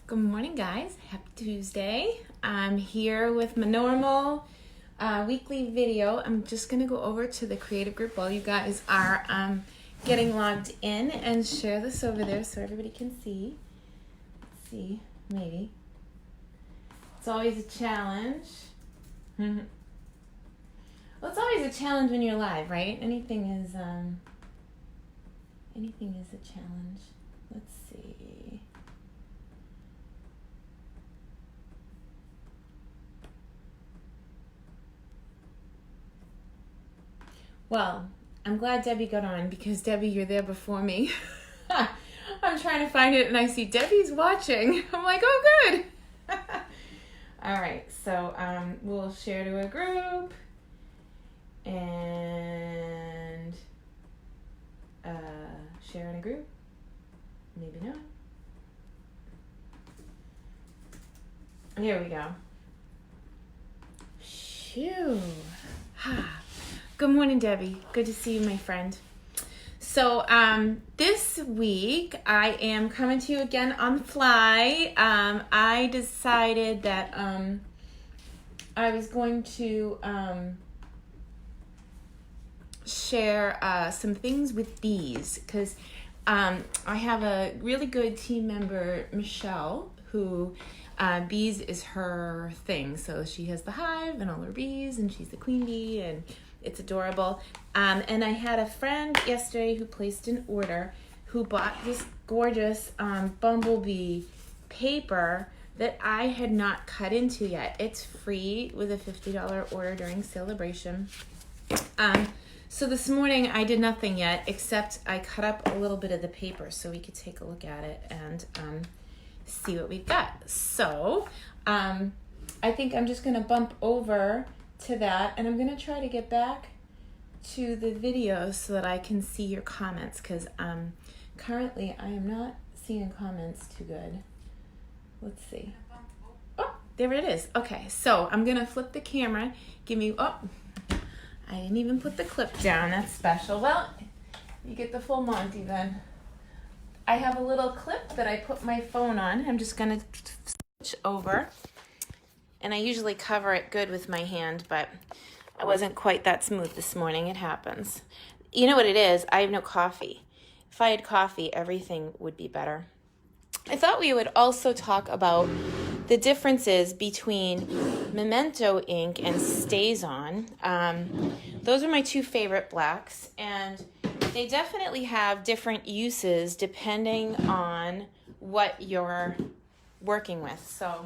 Good morning, guys. Happy Tuesday. I'm here with my normal weekly video. I'm just going to go over to the creative group while you guys are getting logged in and share this over there so everybody can see. See, maybe. It's always a challenge. Well, it's always a challenge when you're live, right? Anything is a challenge. Let's see. Well, I'm glad Debbie got on because Debbie, you're there before me. I'm trying to find it and I see Debbie's watching. I'm like, oh, good. All right, so we'll share to a group and share in a group. Maybe not. Here we go. Phew. Ha. Good morning, Debbie. Good to see you, my friend. So this week I am coming to you again on the fly. I decided that I was going to share some things with bees because I have a really good team member, Michelle, who bees is her thing. So she has the hive and all her bees, and she's the queen bee, and it's adorable. And I had a friend yesterday who placed an order who bought this gorgeous bumblebee paper that I had not cut into yet. It's free with a $50 order during celebration. So this morning I did nothing yet except I cut up a little bit of the paper so we could take a look at it and see what we've got. So I think I'm just going to bump over to that, and I'm going to try to get back to the video so that I can see your comments, because currently I am not seeing comments too good. Let's see. Oh, there it is. Okay, so I'm going to flip the camera. I didn't even put the clip down. That's special. Well, you get the full Monty then. I have a little clip that I put my phone on. I'm just going to switch over. And I usually cover it good with my hand, but I wasn't quite that smooth this morning. It happens. You know what it is? I have no coffee. If I had coffee, everything would be better. I thought we would also talk about the differences between Memento ink and Stazon. Those are my two favorite blacks, and they definitely have different uses depending on what you're working with. So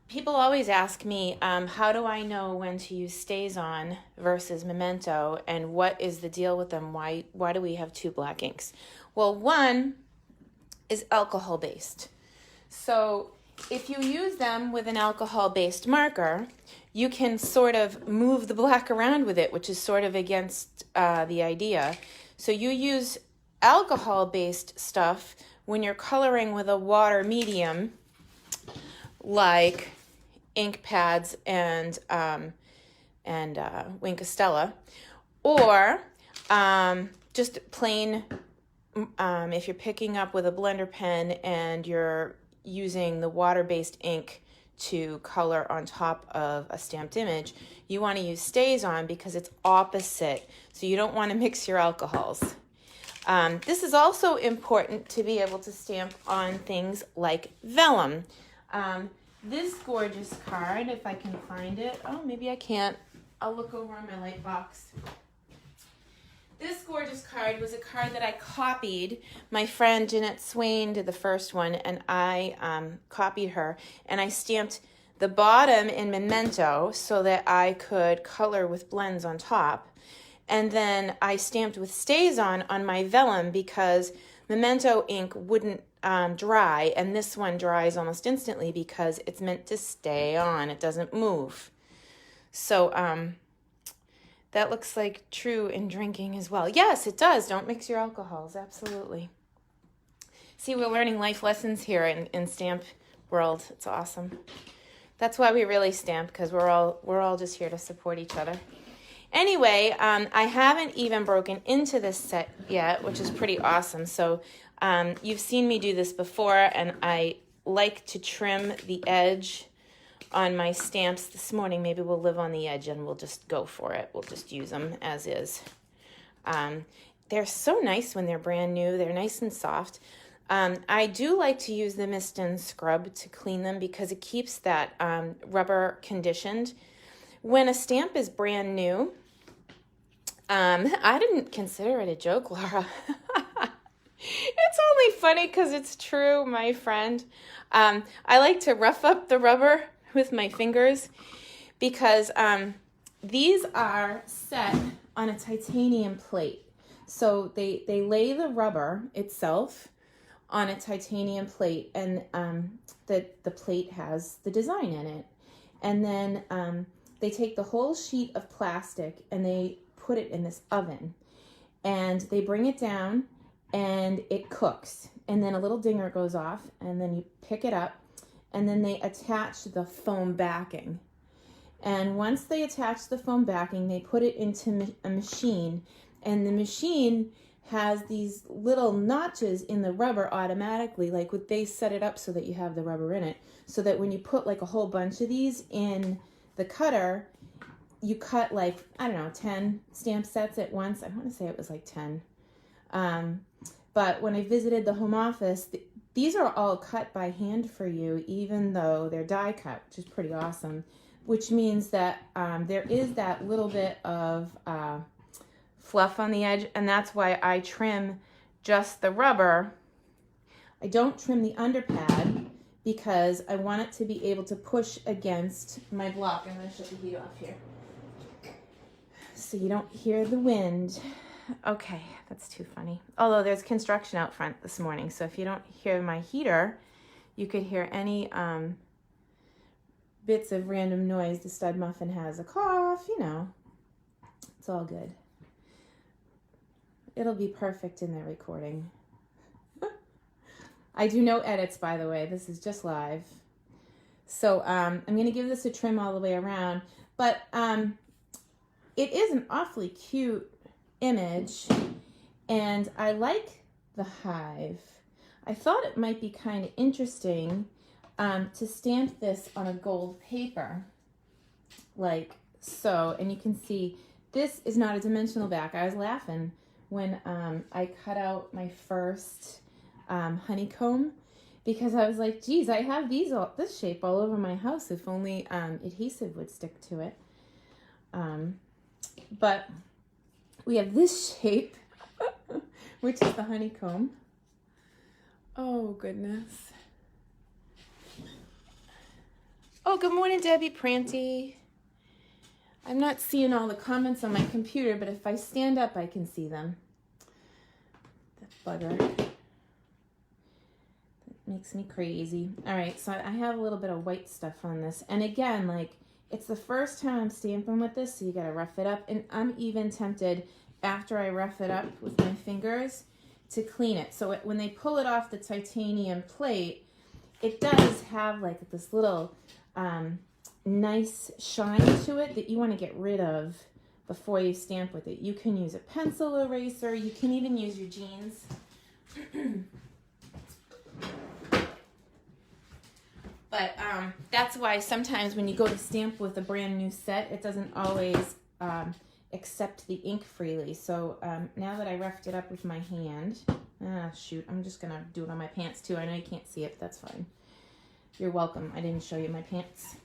people always ask me, how do I know when to use Stazon versus Memento, and what is the deal with them? Why do we have two black inks? Well, one is alcohol-based. So if you use them with an alcohol-based marker, you can sort of move the black around with it, which is sort of against the idea. So you use alcohol-based stuff when you're coloring with a water medium, like ink pads and Wink Estella, or just plain if you're picking up with a blender pen and you're using the water-based ink to color on top of a stamped image, you want to use Stazon because it's opposite, so you don't want to mix your alcohols. This is also important to be able to stamp on things like vellum. This gorgeous card, if I can find it. Oh, maybe I can't. I'll look over on my light box. This gorgeous card was a card that I copied. My friend Jeanette Swain did the first one, and I copied her. And I stamped the bottom in Memento so that I could color with blends on top. And then I stamped with Stazon on my vellum because Memento ink wouldn't dry, and this one dries almost instantly because it's meant to stay on. It doesn't move. So that looks like true in drinking as well. Yes, it does. Don't mix your alcohols. Absolutely. See, we're learning life lessons here in stamp world. It's awesome. That's why we really stamp, because we're all just here to support each other. Anyway, I haven't even broken into this set yet, which is pretty awesome. So You've seen me do this before, and I like to trim the edge on my stamps. This morning, maybe we'll live on the edge and we'll just go for it. We'll just use them as is. They're so nice when they're brand new. They're nice and soft. I do like to use the mist and scrub to clean them because it keeps that rubber conditioned. When a stamp is brand new, I didn't consider it a joke, Laura. It's only funny because it's true, my friend. I like to rough up the rubber with my fingers because these are set on a titanium plate. So they lay the rubber itself on a titanium plate, and the plate has the design in it. And then they take the whole sheet of plastic and they put it in this oven. And they bring it down and it cooks. And then a little dinger goes off, and then you pick it up, and then they attach the foam backing. And once they attach the foam backing, they put it into a machine, and the machine has these little notches in the rubber automatically, like they set it up so that you have the rubber in it, so that when you put like a whole bunch of these in the cutter, you cut like, I don't know, 10 stamp sets at once. I want to say it was like 10. But when I visited the home office, these are all cut by hand for you, even though they're die cut, which is pretty awesome, which means that there is that little bit of fluff on the edge, and that's why I trim just the rubber. I don't trim the underpad because I want it to be able to push against my block. I'm going to shut the heat off here so you don't hear the wind. Okay, that's too funny. Although there's construction out front this morning, so if you don't hear my heater, you could hear any bits of random noise. The stud muffin has a cough, you know. It's all good. It'll be perfect in the recording. I do no edits, by the way. This is just live. So I'm going to give this a trim all the way around. But it is an awfully cute image, and I like the hive. I thought it might be kind of interesting to stamp this on a gold paper, like so. And you can see this is not a dimensional back. I was laughing when I cut out my first honeycomb, because I was like, geez, I have this shape all over my house. If only adhesive would stick to it. But we have this shape, which is the honeycomb. Oh, goodness. Oh, good morning, Debbie Pranty. I'm not seeing all the comments on my computer, but if I stand up, I can see them. That bugger. That makes me crazy. All right, so I have a little bit of white stuff on this. And again, like, it's the first time I'm stamping with this, so you got to rough it up. And I'm even tempted, after I rough it up with my fingers, to clean it. So when they pull it off the titanium plate, it does have like this little nice shine to it that you want to get rid of before you stamp with it. You can use a pencil eraser. You can even use your jeans. But that's why sometimes when you go to stamp with a brand new set, it doesn't always accept the ink freely. So now that I roughed it up with my hand, shoot, I'm just going to do it on my pants too. I know you can't see it, but that's fine. You're welcome. I didn't show you my pants.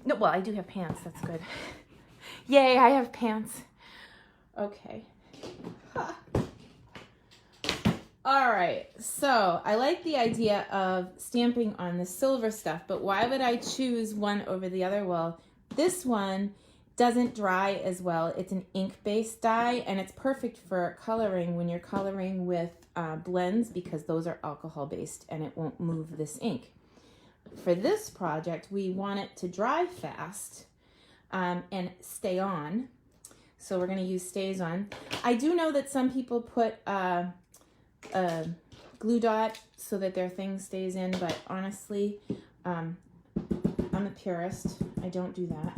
No, well, I do have pants. That's good. Yay, I have pants. Okay. Huh. All right, so I like the idea of stamping on the silver stuff, but why would I choose one over the other? Well, this one doesn't dry as well. It's an ink-based dye, and it's perfect for coloring when you're coloring with blends, because those are alcohol-based and it won't move this ink. For this project, we want it to dry fast and stay on, so we're going to use Stazon. I do know that some people put a glue dot so that their thing stays in, but honestly, I'm a purist. I don't do that.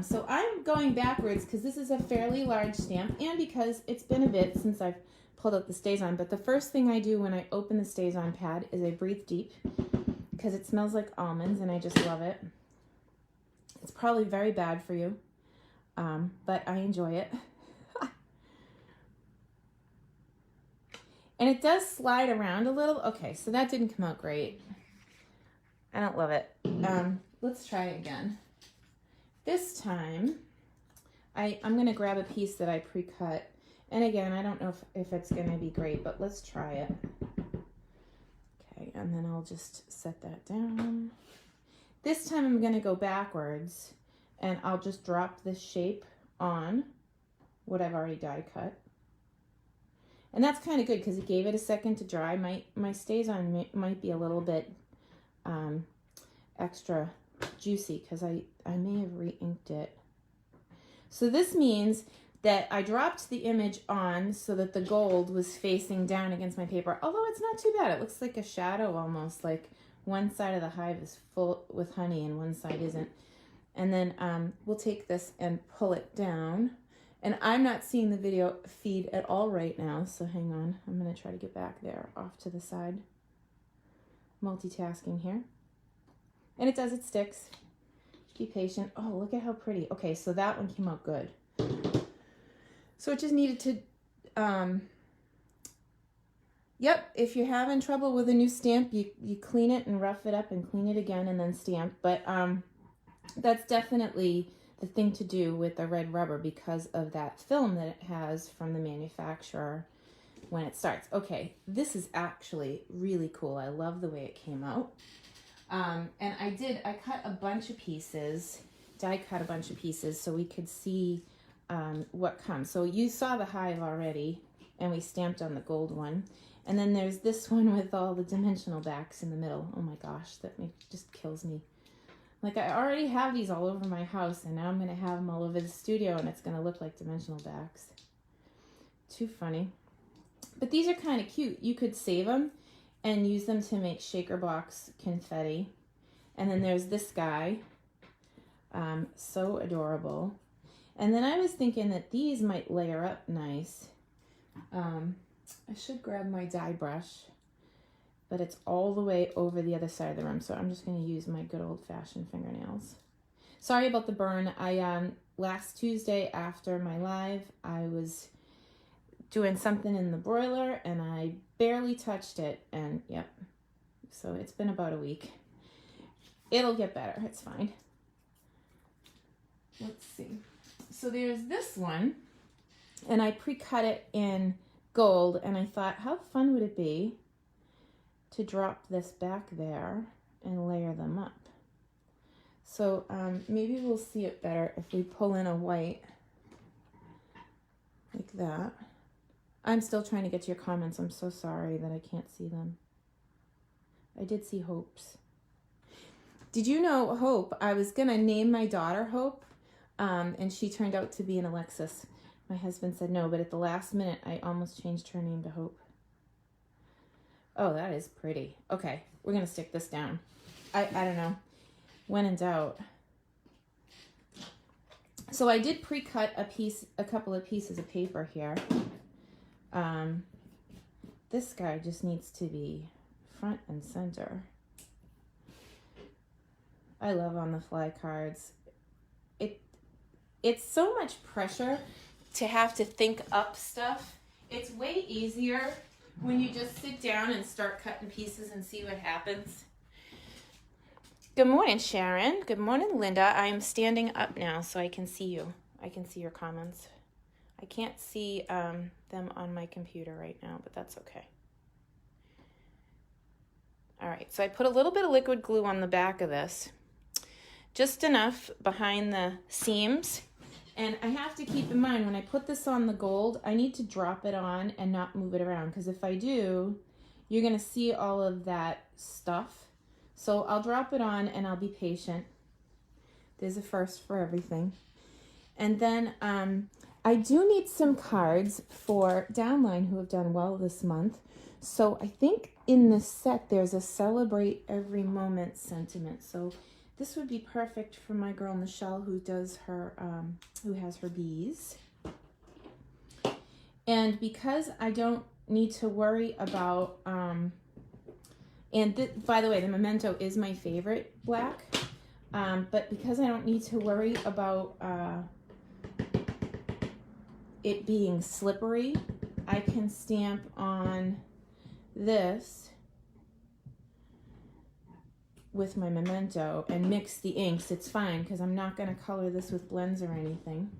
So I'm going backwards because this is a fairly large stamp, and because it's been a bit since I've pulled out the Stazon, but the first thing I do when I open the Stazon pad is I breathe deep because it smells like almonds and I just love it. It's probably very bad for you, but I enjoy it. And it does slide around a little. Okay, so that didn't come out great. I don't love it. Let's try again. This time, I'm going to grab a piece that I pre-cut. And again, I don't know if it's going to be great, but let's try it. Okay, and then I'll just set that down. This time I'm going to go backwards, and I'll just drop this shape on what I've already die cut. And that's kind of good because it gave it a second to dry. My Stazon might be a little bit extra juicy because I may have re-inked it. So this means that I dropped the image on so that the gold was facing down against my paper, although it's not too bad. It looks like a shadow almost, like one side of the hive is full with honey and one side isn't. And then we'll take this and pull it down. And I'm not seeing the video feed at all right now, so hang on. I'm going to try to get back there off to the side. Multitasking here. And it does, it sticks. Be patient. Oh, look at how pretty. Okay, so that one came out good. So it just needed to, yep, if you're having trouble with a new stamp, you clean it and rough it up and clean it again and then stamp. But that's definitely the thing to do with the red rubber because of that film that it has from the manufacturer when it starts. Okay, this is actually really cool. I love the way it came out. And I cut a bunch of pieces, die cut a bunch of pieces so we could see what comes. So you saw the hive already, and we stamped on the gold one. And then there's this one with all the dimensional backs in the middle. Oh my gosh, that just kills me. Like, I already have these all over my house, and now I'm going to have them all over the studio, and it's going to look like dimensional backs. Too funny. But these are kind of cute. You could save them and use them to make shaker box confetti. And then there's this guy. So adorable. And then I was thinking that these might layer up nice. I should grab my dye brush, but it's all the way over the other side of the room, so I'm just going to use my good old-fashioned fingernails. Sorry about the burn. Last Tuesday after my live, I was doing something in the broiler, and I barely touched it, and yep. So it's been about a week. It'll get better. It's fine. Let's see. So there's this one, and I pre-cut it in gold, and I thought, how fun would it be to drop this back there and layer them up. So maybe we'll see it better if we pull in a white like that. I'm still trying to get to your comments. I'm so sorry that I can't see them. I did see Hope's. Did you know Hope? I was going to name my daughter Hope, and she turned out to be an Alexis. My husband said no, but at the last minute, I almost changed her name to Hope. Oh, that is pretty. Okay, we're going to stick this down. I don't know. When in doubt. So I did pre-cut a couple of pieces of paper here. This guy just needs to be front and center. I love on the fly cards. It's so much pressure to have to think up stuff. It's way easier when you just sit down and start cutting pieces and see what happens. Good morning, Sharon. Good morning, Linda. I am standing up now so I can see you. I can see your comments. I can't see them on my computer right now, but that's okay. All right, so I put a little bit of liquid glue on the back of this, just enough behind the seams. And I have to keep in mind, when I put this on the gold, I need to drop it on and not move it around, because if I do, you're going to see all of that stuff. So I'll drop it on and I'll be patient. There's a first for everything. And then I do need some cards for downline who have done well this month. So I think in the set there's a celebrate every moment sentiment. So this would be perfect for my girl Michelle, who does her, who has her bees. And because I don't need to worry about, and by the way, the Memento is my favorite black, but because I don't need to worry about it being slippery, I can stamp on this with my Memento and mix the inks. It's fine because I'm not going to color this with blends or anything.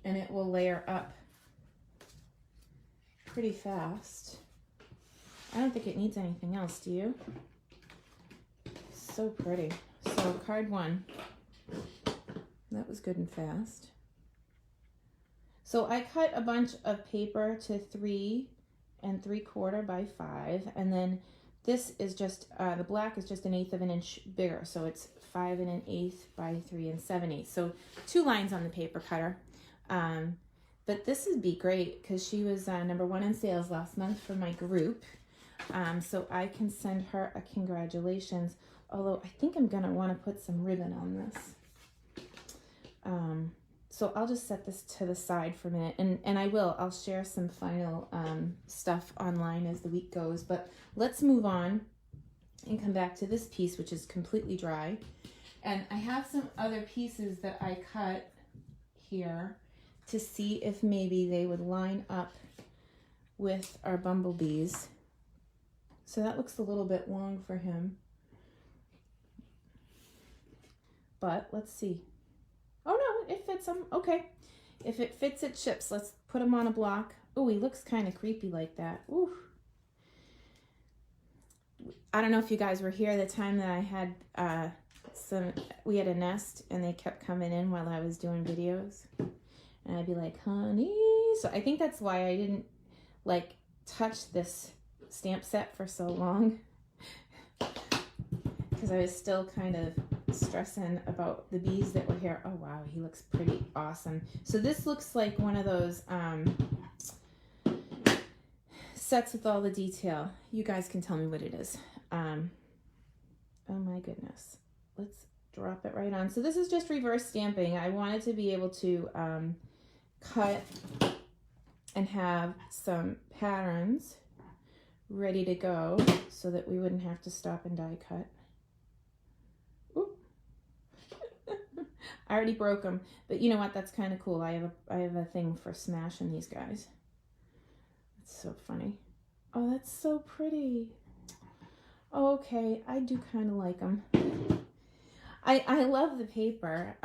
And it will layer up pretty fast. I don't think it needs anything else, do you? So pretty. So card 1. That was good and fast. So I cut a bunch of paper to 3 3/4 by 5, and then this is just, the black is just 1/8 of an inch bigger, so it's 5 1/8 by 3 7/8. So 2 lines on the paper cutter. But this would be great because she was #1 in sales last month for my group. So I can send her a congratulations, although I think I'm gonna want to put some ribbon on this. So I'll just set this to the side for a minute, and I'll share some final stuff online as the week goes, but let's move on and come back to this piece, which is completely dry. And I have some other pieces that I cut here to see if maybe they would line up with our bumblebees. So that looks a little bit long for him, but let's see. Oh no, it fits him. Okay. If it fits, it ships. Let's put him on a block. Oh, he looks kind of creepy like that. Ooh. I don't know if you guys were here the time that I had we had a nest and they kept coming in while I was doing videos. And I'd be like, honey. So I think that's why I didn't like touch this stamp set for so long. Because I was still kind of stressing about the bees that were here. Oh wow, he looks pretty awesome. So this looks like one of those sets with all the detail. You guys can tell me what it is. Oh my goodness. Let's drop it right on. So this is just reverse stamping. I wanted to be able to cut and have some patterns ready to go so that we wouldn't have to stop and die cut. I already broke them, but you know what? That's kind of cool. I have a thing for smashing these guys. It's so funny. Oh, that's so pretty. Oh, okay, I do kind of like them. I love the paper.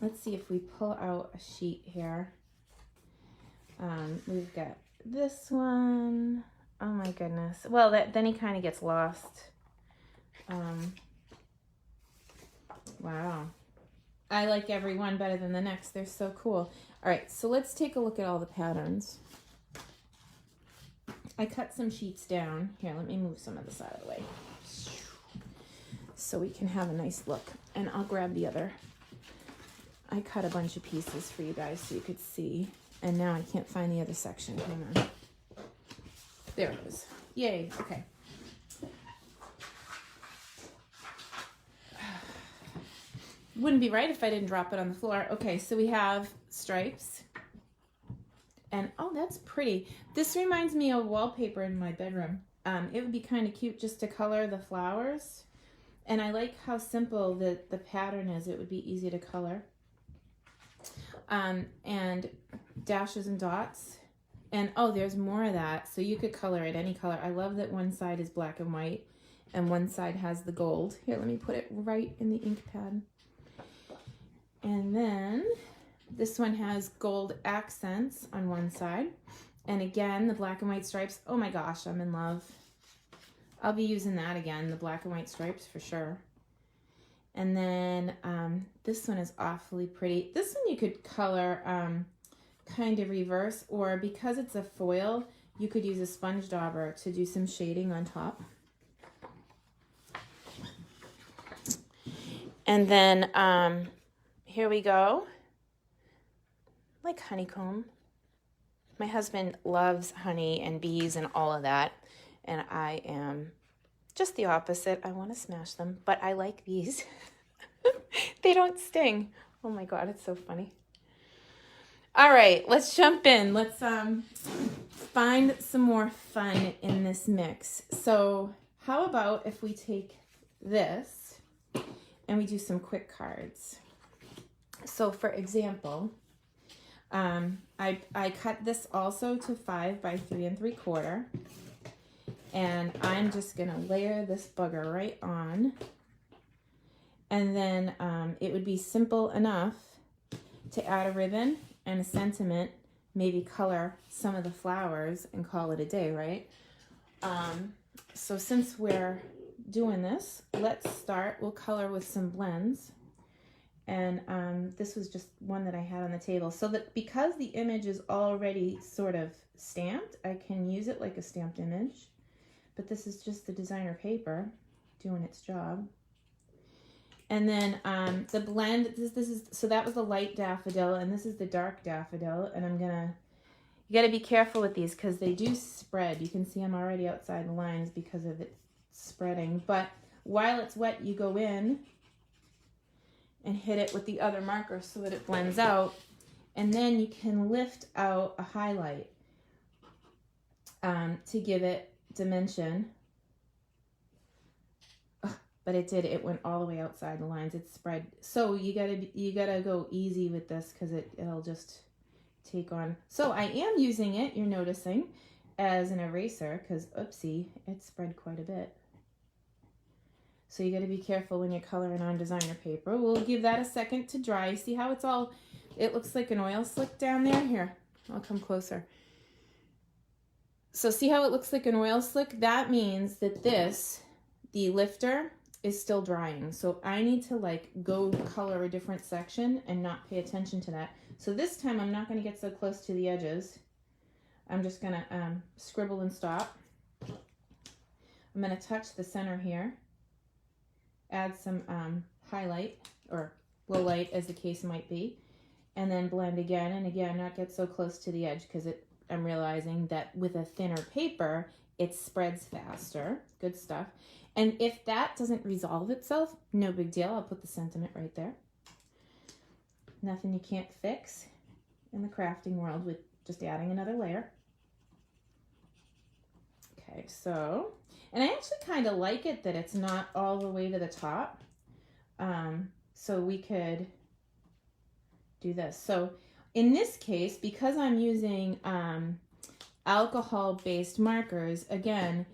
Let's see if we pull out a sheet here. We've got this one. Oh my goodness. Well, then he kind of gets lost. Wow. I like every one better than the next. They're so cool. All right, so let's take a look at all the patterns. I cut some sheets down. Here, let me move some of this out of the way so we can have a nice look. And I'll grab the other. I cut a bunch of pieces for you guys so you could see. And now I can't find the other section. Hang on. There it is. Yay, okay. Wouldn't be right if I didn't drop it on the floor. Okay, so we have stripes. And oh, that's pretty. This reminds me of wallpaper in my bedroom. It would be kind of cute just to color the flowers. And I like how simple the pattern is. It would be easy to color. And dashes and dots. And oh, there's more of that. So you could color it any color. I love that one side is black and white and one side has the gold. Here, let me put it right in the ink pad. And then this one has gold accents on one side. And again, the black and white stripes. Oh my gosh, I'm in love. I'll be using that again, the black and white stripes for sure. And then this one is awfully pretty. This one you could color kind of reverse, or because it's a foil, you could use a sponge dauber to do some shading on top. And then here we go. Like honeycomb. My husband loves honey and bees and all of that. And I am just the opposite. I want to smash them, but I like these. They don't sting. Oh my God, it's so funny. All right, let's jump in. Let's find some more fun in this mix. So how about if we take this and we do some quick cards? So for example, I cut this also to 5 by 3 3/4, and I'm just gonna layer this bugger right on, and then it would be simple enough to add a ribbon and a sentiment, maybe color some of the flowers and call it a day, right? So since we're doing this, let's start. We'll color with some blends. And this was just one that I had on the table. So that because the image is already sort of stamped, I can use it like a stamped image. But this is just the designer paper doing its job. And then the blend, this is, so that was the light daffodil, and this is the dark daffodil. And you gotta be careful with these because they do spread. You can see I'm already outside the lines because of it spreading. But while it's wet, you go in and hit it with the other marker so that it blends out. And then you can lift out a highlight to give it dimension. But it went all the way outside the lines. It spread. So you gotta go easy with this because it'll just take on. So I am using it, you're noticing, as an eraser because, oopsie, it spread quite a bit. So you got to be careful when you're coloring on designer paper. We'll give that a second to dry. See how it looks like an oil slick down there? Here, I'll come closer. So see how it looks like an oil slick? That means that the lifter, is still drying. So I need to like go color a different section and not pay attention to that. So this time I'm not going to get so close to the edges. I'm just going to scribble and stop. I'm going to touch the center here. Add some highlight or low light as the case might be, and then blend again and again, not get so close to the edge because I'm realizing that with a thinner paper, it spreads faster. Good stuff. And if that doesn't resolve itself, no big deal. I'll put the sentiment right there. Nothing you can't fix in the crafting world with just adding another layer. Okay, so, and I actually kind of like it that it's not all the way to the top. So we could do this. So in this case, because I'm using alcohol-based markers, again,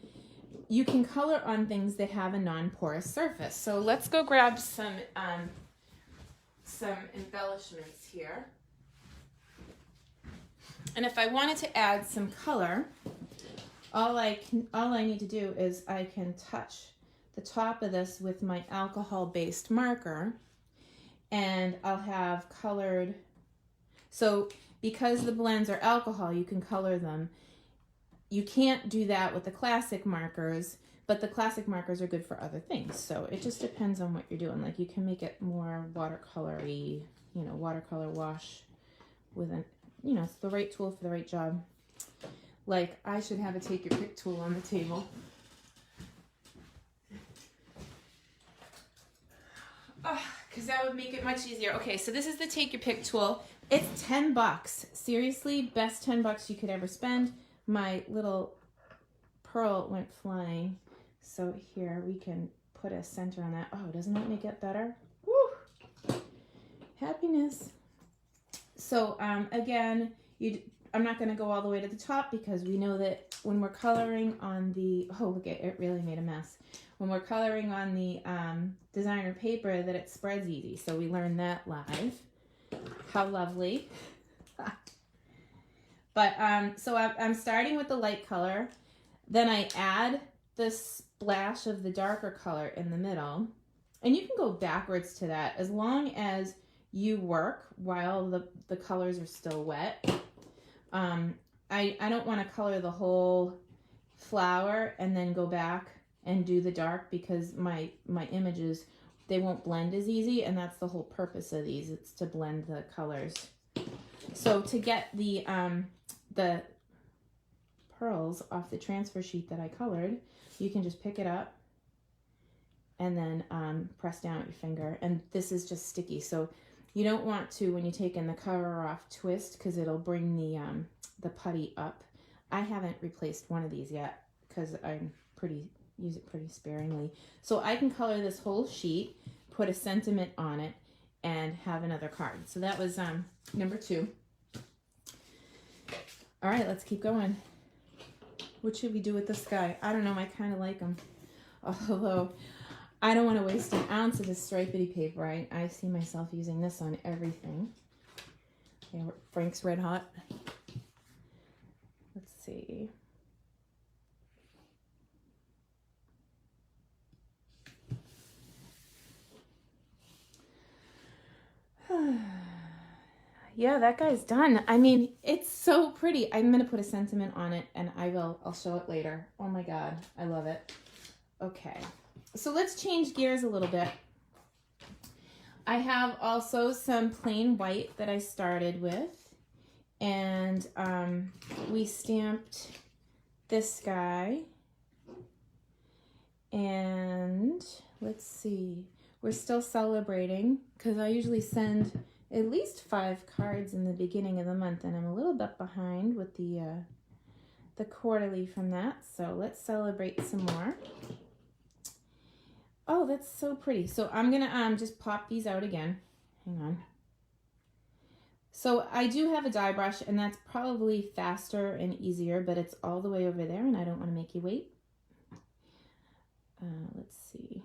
you can color on things that have a non-porous surface. So let's go grab some embellishments here. And if I wanted to add some color, all I need to do is I can touch the top of this with my alcohol-based marker, and I'll have colored. So because the blends are alcohol, you can color them. You can't do that with the classic markers, but the classic markers are good for other things. So it just depends on what you're doing. Like you can make it more watercolory, watercolor wash with it's the right tool for the right job. Like I should have a take your pick tool on the table. Because that would make it much easier. Okay, so this is the take your pick tool. It's $10. Seriously, best $10 you could ever spend. My little pearl went flying. So here we can put a center on that. Oh, doesn't that make it better? Woo! Happiness. So again, I'm not going to go all the way to the top because we know that when we're coloring on the, oh, look, it really made a mess. When we're coloring on the designer paper, that it spreads easy. So we learned that live. How lovely. But so I'm starting with the light color. Then I add the splash of the darker color in the middle. And you can go backwards to that as long as you work while the colors are still wet. I don't want to color the whole flower and then go back and do the dark because my images, they won't blend as easy, and that's the whole purpose of these. It's to blend the colors. So to get the pearls off the transfer sheet that I colored, you can just pick it up and then press down with your finger. And this is just sticky. So You don't want to, when you're taking the cover off, twist, because it'll bring the putty up. I haven't replaced one of these yet because use it pretty sparingly. So I can color this whole sheet, put a sentiment on it, and have another card. So that was number 2. All right, let's keep going. What should we do with this guy? I don't know. I kind of like him. Although I don't want to waste an ounce of this stripedy paper. I see myself using this on everything. Okay, Frank's Red Hot. Let's see. Yeah, that guy's done. I mean, it's so pretty. I'm going to put a sentiment on it, and I'll show it later. Oh my God, I love it. Okay, so let's change gears a little bit. I have also some plain white that I started with, and we stamped this guy, and let's see. We're still celebrating because I usually send at least 5 cards in the beginning of the month, and I'm a little bit behind with the quarterly from that. So let's celebrate some more. Oh, that's so pretty. So I'm gonna just pop these out again. Hang on. So I do have a die brush, and that's probably faster and easier, but it's all the way over there, and I don't want to make you wait. Let's see.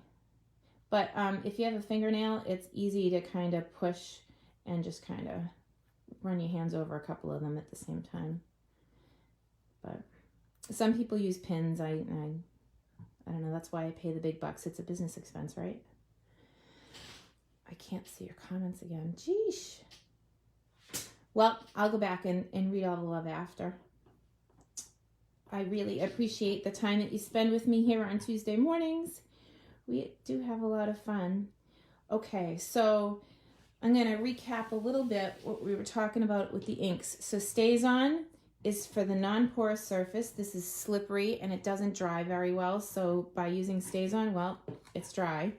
But if you have a fingernail, it's easy to kind of push and just kind of run your hands over a couple of them at the same time. But some people use pins. I don't know. That's why I pay the big bucks. It's a business expense, right? I can't see your comments again. Geesh. Well, I'll go back and read all the love after. I really appreciate the time that you spend with me here on Tuesday mornings. We do have a lot of fun. Okay, so I'm going to recap a little bit what we were talking about with the inks. So Stazon is for the non-porous surface. This is slippery and it doesn't dry very well. So by using Stazon, well, it's dry.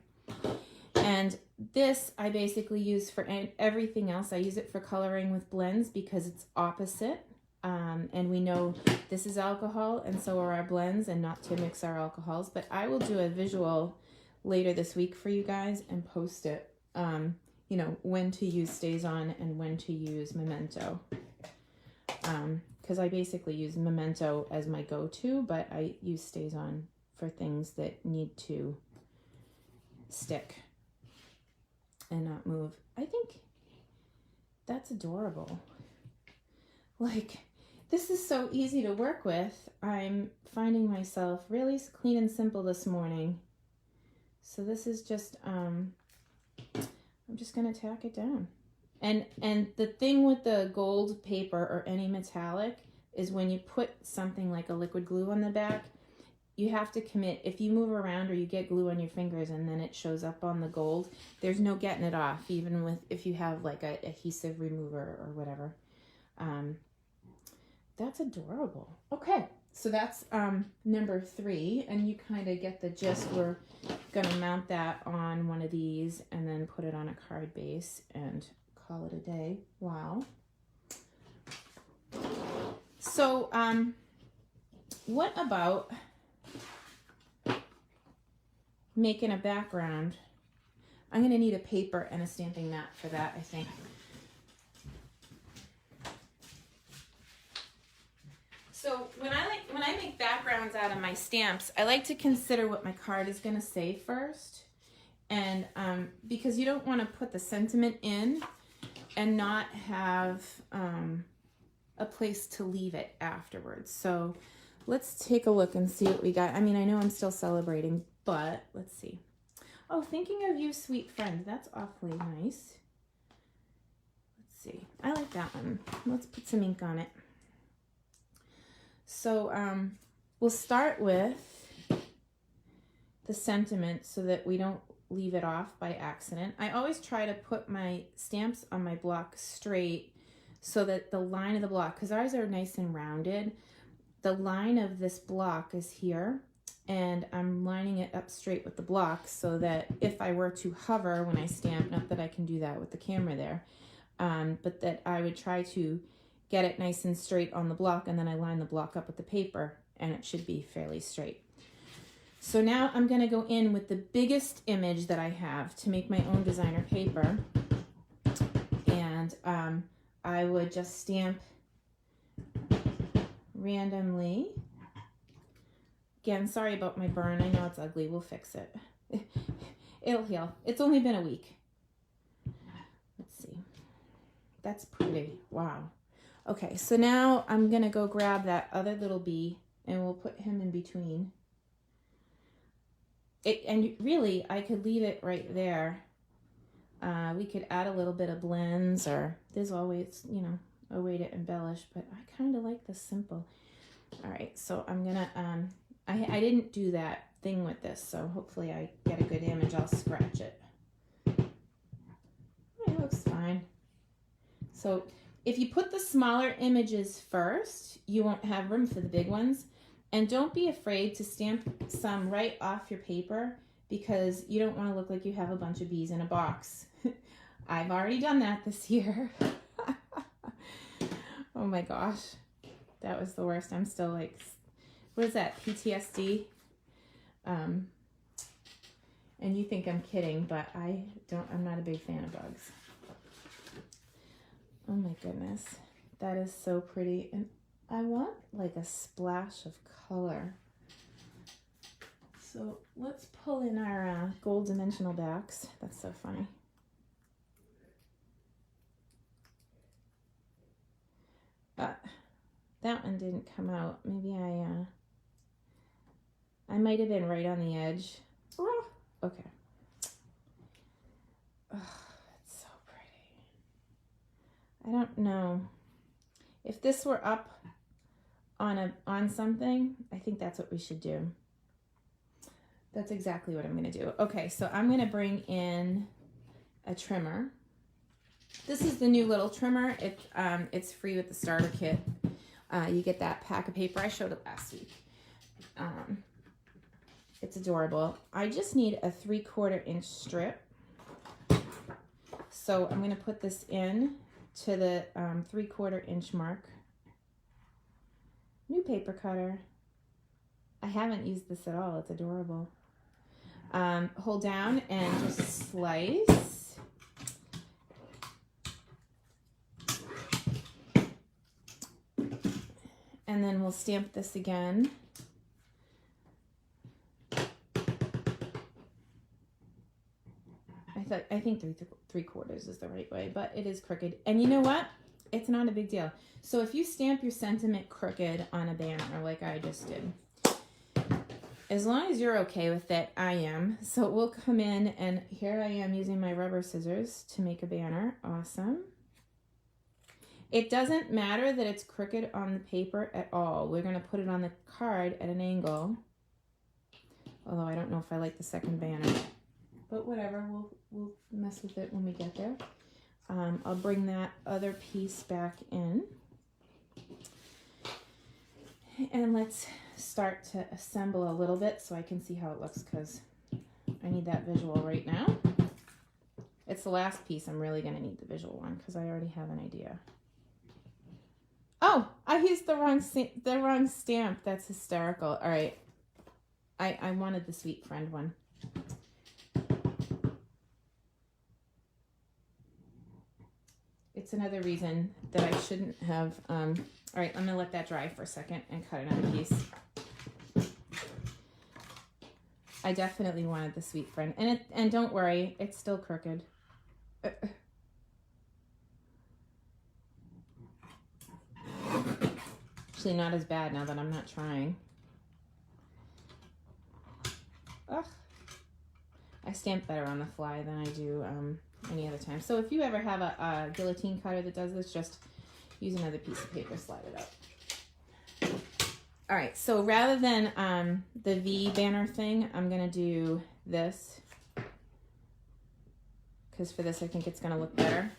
And this I basically use for everything else. I use it for coloring with blends because it's opposite. And we know this is alcohol and so are our blends, and not to mix our alcohols. But I will do a visual later this week for you guys and post it. You know, when to use Stazon and when to use Memento. Because I basically use Memento as my go-to, but I use Stazon for things that need to stick and not move. I think that's adorable. Like, this is so easy to work with. I'm finding myself really clean and simple this morning. So this is just, I'm just going to tack it down. And the thing with the gold paper or any metallic is when you put something like a liquid glue on the back, you have to commit. If you move around or you get glue on your fingers and then it shows up on the gold, there's no getting it off, even with if you have like a adhesive remover or whatever. That's adorable. Okay, so that's number 3, and you kind of get the gist. We're gonna mount that on one of these and then put it on a card base and call it a day. Wow. So what about making a background? I'm gonna need a paper and a stamping mat for that, I think. So when I make backgrounds out of my stamps, I like to consider what my card is going to say first, and because you don't want to put the sentiment in and not have a place to leave it afterwards. So let's take a look and see what we got. I mean, I know I'm still celebrating, but let's see. Oh, thinking of you, sweet friend. That's awfully nice. Let's see. I like that one. Let's put some ink on it. So we'll start with the sentiment so that we don't leave it off by accident. I always try to put my stamps on my block straight so that the line of the block, because ours are nice and rounded, the line of this block is here, and I'm lining it up straight with the block so that if I were to hover when I stamp, not that I can do that with the camera there, but that I would try to get it nice and straight on the block, and then I line the block up with the paper and it should be fairly straight. So now I'm going to go in with the biggest image that I have to make my own designer paper, and I would just stamp randomly. Again, sorry about my burn. I know it's ugly. We'll fix it. It'll heal. It's only been a week. Let's see. That's pretty. Wow. Okay, so now I'm going to go grab that other little bee and we'll put him in between. And really, I could leave it right there. We could add a little bit of blends, or there's always, you know, a way to embellish, but I kind of like the simple. All right, so I'm going to, I didn't do that thing with this, so hopefully I get a good image. I'll scratch it. It looks fine. So if you put the smaller images first, you won't have room for the big ones. And don't be afraid to stamp some right off your paper, because you don't want to look like you have a bunch of bees in a box. I've already done that this year. Oh my gosh, that was the worst. I'm still like, what is that, PTSD? And you think I'm kidding, but I'm not a big fan of bugs. Oh my goodness, that is so pretty. And I want like a splash of color. So let's pull in our gold dimensional backs. That's so funny. That one didn't come out. Maybe I might have been right on the edge. Oh, okay. Oh, it's so pretty. I don't know. If this were up on something, I think that's what we should do. That's exactly what I'm going to do. Okay, so I'm going to bring in a trimmer. This is the new little trimmer. It's free with the starter kit. You get that pack of paper. I showed it last week. It's adorable. I just need a 3/4 inch strip. So I'm going to put this in to the 3/4 inch mark. New paper cutter. I haven't used this at all. It's adorable. Hold down and just slice. And then we'll stamp this again. I think 3/4 is the right way, but it is crooked. And you know what? It's not a big deal. So if you stamp your sentiment crooked on a banner like I just did, as long as you're okay with it, I am. So we'll come in, and here I am using my rubber scissors to make a banner. Awesome. It doesn't matter that it's crooked on the paper at all. We're going to put it on the card at an angle. Although I don't know if I like the second banner. But whatever, we'll mess with it when we get there. I'll bring that other piece back in. And let's start to assemble a little bit so I can see how it looks, because I need that visual right now. It's the last piece I'm really going to need the visual one, because I already have an idea. Oh, I used the wrong stamp. That's hysterical. All right. I wanted the Sweet Friend one. It's another reason that I shouldn't have. All right, I'm gonna let that dry for a second and cut another piece. I definitely wanted the Sweet Friend, and don't worry, it's still crooked. Actually, not as bad now that I'm not trying. Ugh. I stamp better on the fly than I do any other time. So if you ever have a guillotine cutter that does this, just use another piece of paper, slide it up. All right, so rather than the V banner thing, I'm gonna do this, because for this I think it's gonna look better.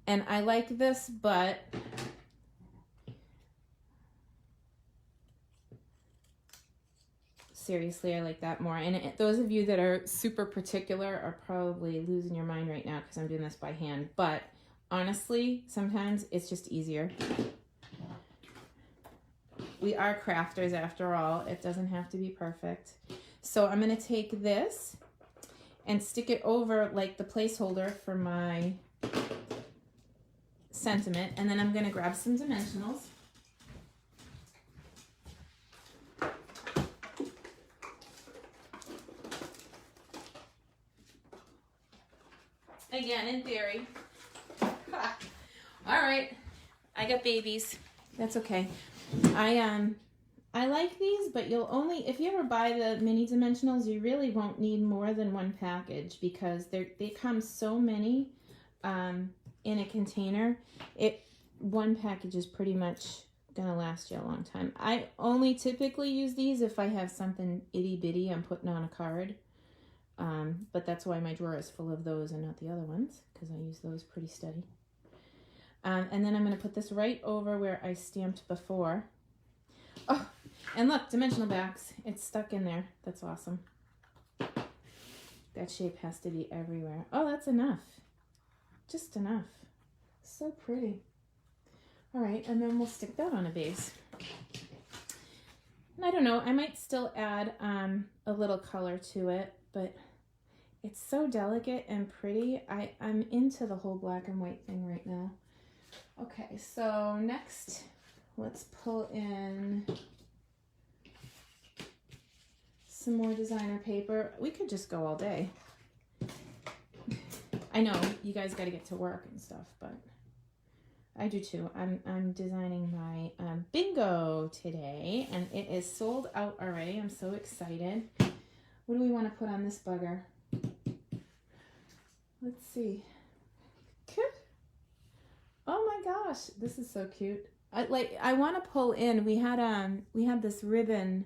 And I like this, but seriously, I like that more. And those of you that are super particular are probably losing your mind right now because I'm doing this by hand. But honestly, sometimes it's just easier. We are crafters after all. It doesn't have to be perfect. So I'm going to take this and stick it over like the placeholder for my sentiment. And then I'm going to grab some dimensionals. Again, in theory. All right, I got babies. That's okay. I like these, but you'll only, if you ever buy the mini dimensionals, you really won't need more than one package because they come so many in a container. One package is pretty much gonna last you a long time. I only typically use these if I have something itty bitty I'm putting on a card. But that's why my drawer is full of those and not the other ones, because I use those pretty steady. And then I'm going to put this right over where I stamped before. Oh, and look, dimensional backs. It's stuck in there. That's awesome. That shape has to be everywhere. Oh, that's enough. Just enough. So pretty. All right, and then we'll stick that on a base. And I don't know, I might still add a little color to it, but it's so delicate and pretty. I'm into the whole black and white thing right now. Okay, so next, let's pull in some more designer paper. We could just go all day. I know you guys got to get to work and stuff, but I do too. I'm designing my bingo today, and it is sold out already. I'm so excited. What do we want to put on this bugger? Let's see. Oh my gosh, this is so cute. I want to pull in. We had this ribbon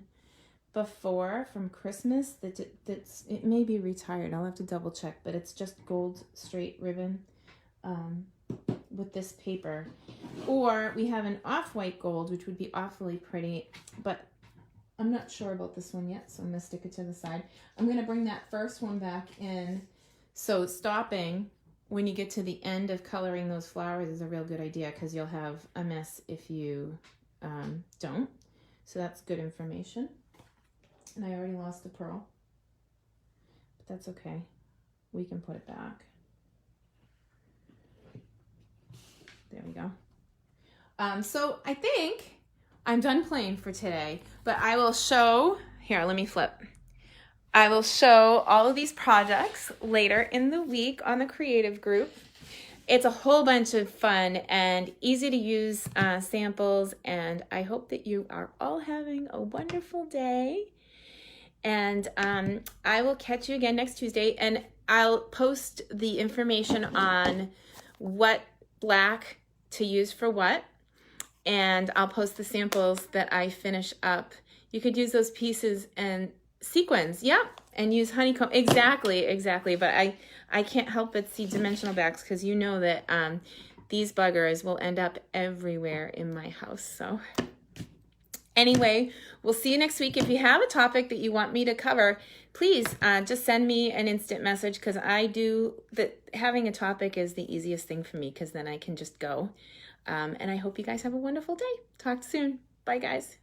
before from Christmas it may be retired. I'll have to double check, but it's just gold straight ribbon with this paper. Or we have an off-white gold, which would be awfully pretty, but I'm not sure about this one yet, so I'm gonna stick it to the side. I'm gonna bring that first one back in. So stopping when you get to the end of coloring those flowers is a real good idea, because you'll have a mess if you don't. So that's good information. And I already lost the pearl, but that's okay. We can put it back. There we go. So I think I'm done playing for today, but I will show, here, let me flip. I will show all of these projects later in the week on the creative group. It's a whole bunch of fun and easy to use samples, and I hope that you are all having a wonderful day. And I will catch you again next Tuesday, and I'll post the information on what black to use for what, and I'll post the samples that I finish up. You could use those pieces and sequins, yep, and use honeycomb. Exactly. But I can't help but see dimensional backs, because you know that these buggers will end up everywhere in my house. So anyway, we'll see you next week. If you have a topic that you want me to cover, please just send me an instant message, because having a topic is the easiest thing for me, because then I can just go. And I hope you guys have a wonderful day. Talk soon. Bye, guys.